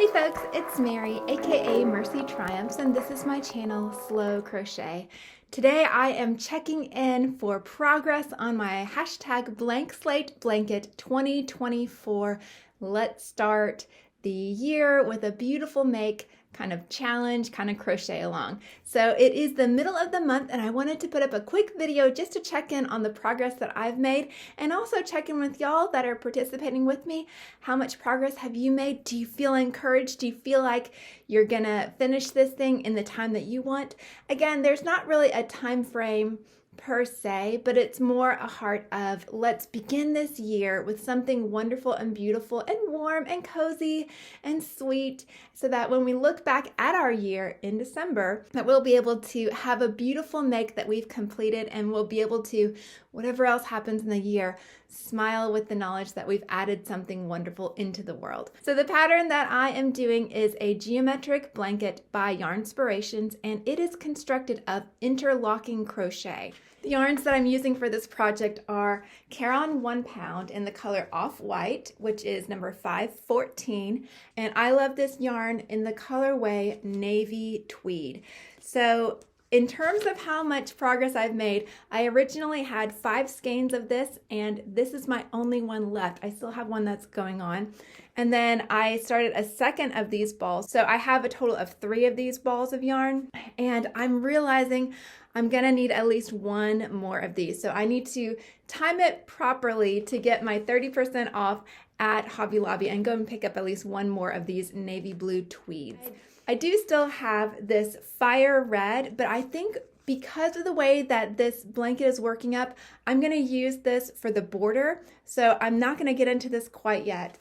Hey folks, it's Mary, aka MercyTriumphs, and this is my channel, Slow Crochet. Today I am checking in for progress on my hashtag blank slate blanket 2024. Let's start the year with a beautiful make kind of challenge, kind of crochet along. So it is the middle of the month and I wanted to put up a quick video just to check in on the progress that I've made and also check in with y'all that are participating with me. How much progress have you made? Do you feel encouraged? Do you feel like you're gonna finish this thing in the time that you want? Again, there's not really a time frame per se, but it's more a heart of let's begin this year with something wonderful and beautiful and warm and cozy and sweet so that when we look back at our year in December, that we'll be able to have a beautiful make that we've completed and we'll be able to, whatever else happens in the year, smile with the knowledge that we've added something wonderful into the world. So the pattern that I am doing is a geometric blanket by Yarnspirations, and it is constructed of interlocking crochet. The yarns that I'm using for this project are Caron 1 pound in the color Off-White, which is number 514, and I love this yarn in the colorway Navy Tweed. So in terms of how much progress I've made, I originally had 5 skeins of this, and this is my only one left. I still have one that's going on. And then I started a second of these balls. So I have a total of 3 of these balls of yarn, and I'm realizing I'm gonna need at least one more of these. So I need to time it properly to get my 30% off at Hobby Lobby and go and pick up at least one more of these navy blue tweeds. I do still have this fire red, but I think because of the way that this blanket is working up, I'm going to use this for the border, so I'm not going to get into this quite yet.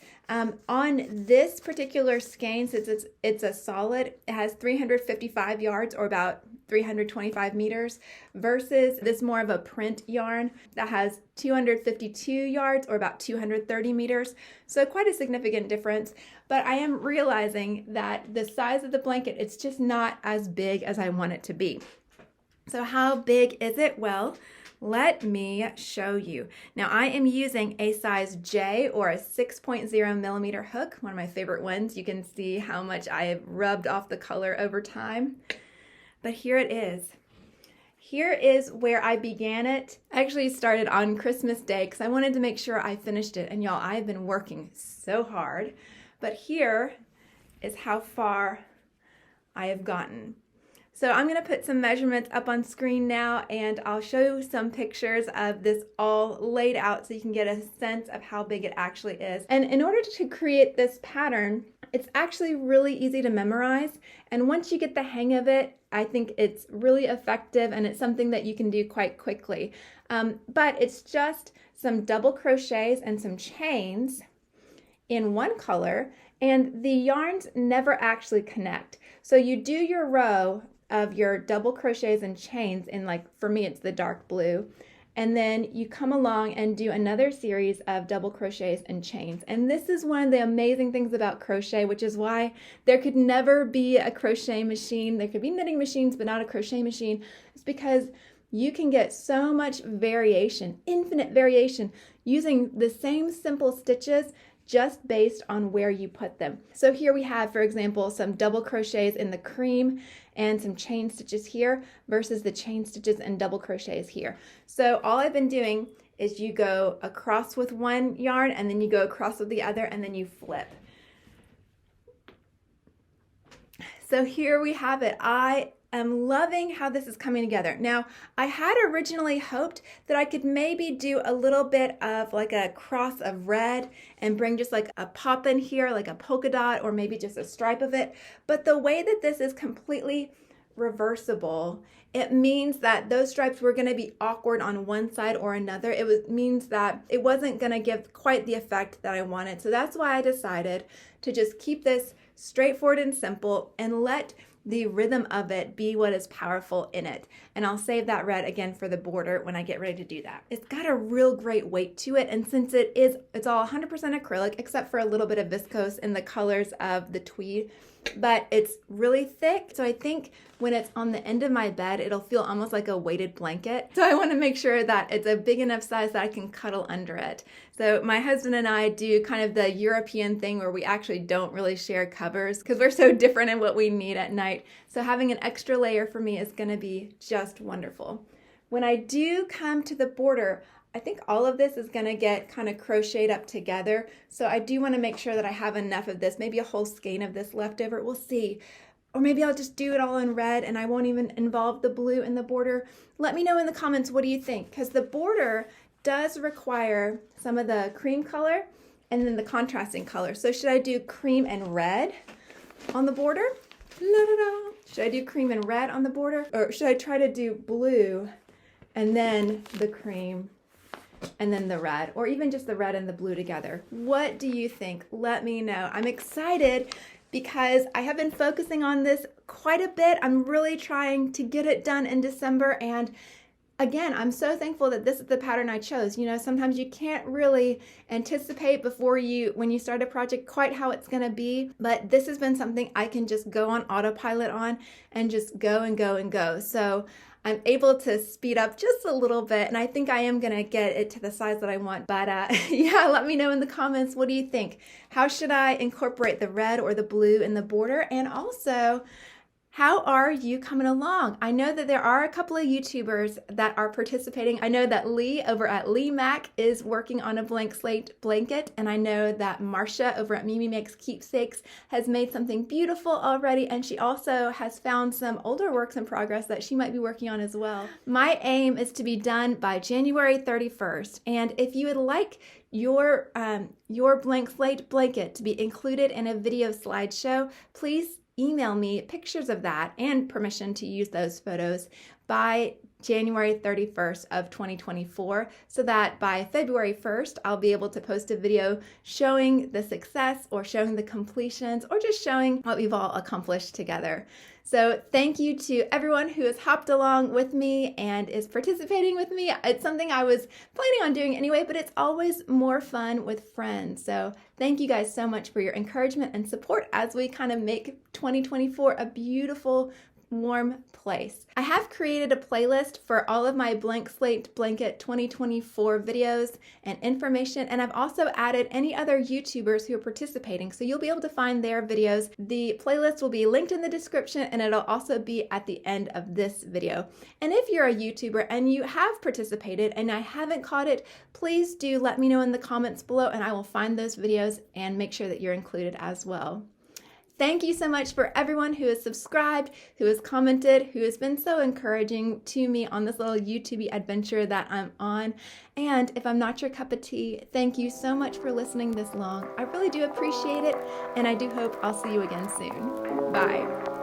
On this particular skein, since it's a solid, it has 355 yards or about 325 meters versus this more of a print yarn that has 252 yards or about 230 meters. So quite a significant difference, but I am realizing that the size of the blanket, it's just not as big as I want it to be. So how big is it? Well, let me show you. Now I am using a size J or a 6.0 millimeter hook, one of my favorite ones. You can see how much I have rubbed off the color over time. But here it is. Here is where I began it. I actually started on Christmas Day because I wanted to make sure I finished it. And y'all, I've been working so hard. But here is how far I have gotten. So I'm going to put some measurements up on screen now, and I'll show you some pictures of this all laid out so you can get a sense of how big it actually is. And in order to create this pattern, it's actually really easy to memorize. And once you get the hang of it, I think it's really effective and it's something that you can do quite quickly. But it's just some double crochets and some chains in one color, and the yarns never actually connect. So you do your row of your double crochets and chains in, like, for me it's the dark blue, and then you come along and do another series of double crochets and chains. And this is one of the amazing things about crochet, which is why there could never be a crochet machine. There could be knitting machines but not a crochet machine. It's because you can get so much variation, infinite variation, using the same simple stitches just based on where you put them. So here we have, for example, some double crochets in the cream and some chain stitches here versus the chain stitches and double crochets here. So all I've been doing is you go across with one yarn and then you go across with the other and then you flip. So here we have it. I am loving how this is coming together. Now, I had originally hoped that I could maybe do a little bit of like a cross of red and bring just like a pop in here, like a polka dot or maybe just a stripe of it. But the way that this is completely reversible, it means that those stripes were going to be awkward on one side or another. Means that it wasn't going to give quite the effect that I wanted. So that's why I decided to just keep this straightforward and simple and let the rhythm of it be what is powerful in it. And I'll save that red again for the border when I get ready to do that. It's got a real great weight to it, and since it's all 100% acrylic except for a little bit of viscose in the colors of the tweed, but it's really thick. So I think when it's on the end of my bed, it'll feel almost like a weighted blanket. So I want to make sure that it's a big enough size that I can cuddle under it. So my husband and I do kind of the European thing where we actually don't really share covers because we're so different in what we need at night. So having an extra layer for me is going to be just wonderful. When I do come to the border, I think all of this is going to get kind of crocheted up together. So I do want to make sure that I have enough of this, maybe a whole skein of this left over. We'll see. Or maybe I'll just do it all in red and I won't even involve the blue in the border. Let me know in the comments, what do you think? Because the border does require some of the cream color and then the contrasting color. So should I do cream and red on the border? La-da-da. Should I do cream and red on the border? Or should I try to do blue and then the cream and then the red, or even just the red and the blue together? What do you think? Let me know. I'm excited because I have been focusing on this quite a bit. I'm really trying to get it done in December, and again, I'm so thankful that this is the pattern I chose. You know, sometimes you can't really anticipate when you start a project quite how it's going to be, but this has been something I can just go on autopilot on and just go and go and go. So I'm able to speed up just a little bit, and I think I am going to get it to the size that I want. But yeah, let me know in the comments, what do you think? How should I incorporate the red or the blue in the border? And also, how are you coming along? I know that there are a couple of YouTubers that are participating. I know that Lee over at Lee Mac is working on a blank slate blanket, and I know that Marsha over at Mimi Makes Keepsakes has made something beautiful already, and she also has found some older works in progress that she might be working on as well. My aim is to be done by January 31st, and if you would like your blank slate blanket to be included in a video slideshow, please email me pictures of that and permission to use those photos by January 31st of 2024, so that by February 1st, I'll be able to post a video showing the success or showing the completions or just showing what we've all accomplished together. So thank you to everyone who has hopped along with me and is participating with me. It's something I was planning on doing anyway, but it's always more fun with friends. So thank you guys so much for your encouragement and support as we kind of make 2024 a beautiful, warm place. I have created a playlist for all of my blank slate blanket 2024 videos and information, and I've also added any other YouTubers who are participating, so you'll be able to find their videos. The playlist will be linked in the description, and it'll also be at the end of this video. And if you're a YouTuber and you have participated and I haven't caught it, please do let me know in the comments below, and I will find those videos and make sure that you're included as well. Thank you so much for everyone who has subscribed, who has commented, who has been so encouraging to me on this little YouTube adventure that I'm on. And if I'm not your cup of tea, thank you so much for listening this long. I really do appreciate it, and I do hope I'll see you again soon. Bye.